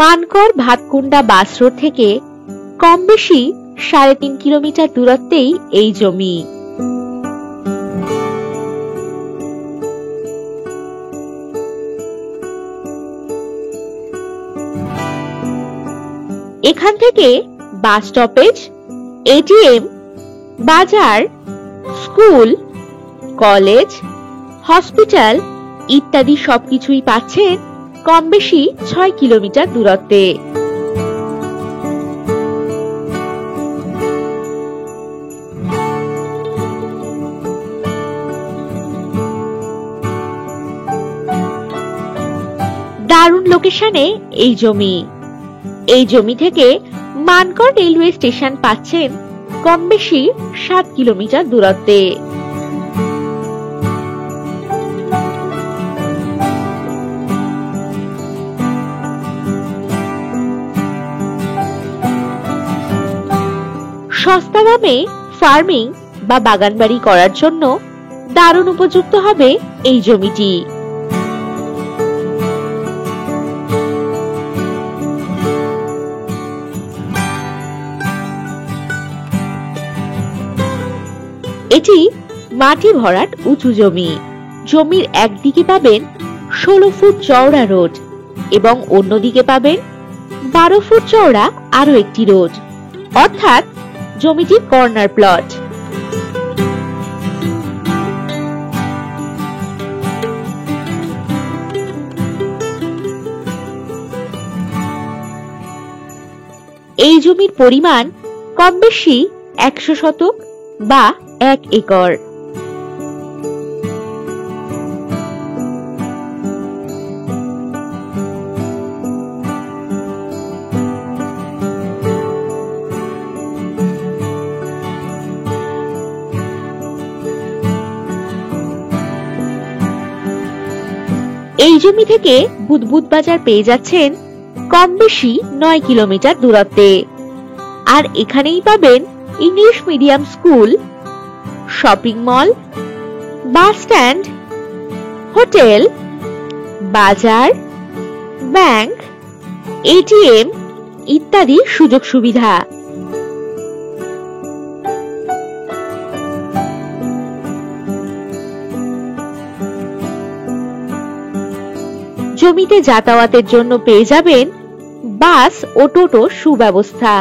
মানকড় ভাতকুন্ডা বাস road থেকে কম বেশি ৩.৫ kilometre দূরত্বেই এই জমি। এখান থেকে বাস স্টপেজ, এটিএম, বাজার, স্কুল, কলেজ, হসপিটাল ইত্যাদি সবকিছুই পাচ্ছেন কম বেশি ৬ কিলোমিটার দূরত্বে। দারুণ লোকেশনে এই জমি। এই জমি থেকে মানকড় রেলওয়ে স্টেশন পাচ্ছেন কম বেশি ৭ কিলোমিটার দূরত্বে। সস্তা দামে ফার্মিং বা বাগানবাড়ি করার জন্য দারুণ উপযুক্ত হবে এই জমিটি। এটি মাটি ভরাট উঁচু জমি। জমির একদিকে পাবেন ১৬ ফুট চওড়া রোড এবং অন্যদিকে পাবেন ১২ ফুট চওড়া আরো একটি রোড, অর্থাৎ জমিটি কর্নার প্লট। এই জমির পরিমাণ কম বেশি ১০০ শতক বা ১ একর। এই জমি থেকে বুদবুদ বাজার পেয়ে যাচ্ছেন কম বেশি ৯ কিলোমিটার দূরত্বে। আর এখানেই পাবেন English medium school, shopping mall, bus stand, hotel, বাজার, ব্যাংক, এটিএম ইত্যাদি সুযোগ সুবিধা। জমিতে যাতায়াতের জন্য পেয়ে যাবেন বাস ও টোটো সুব্যবস্থা।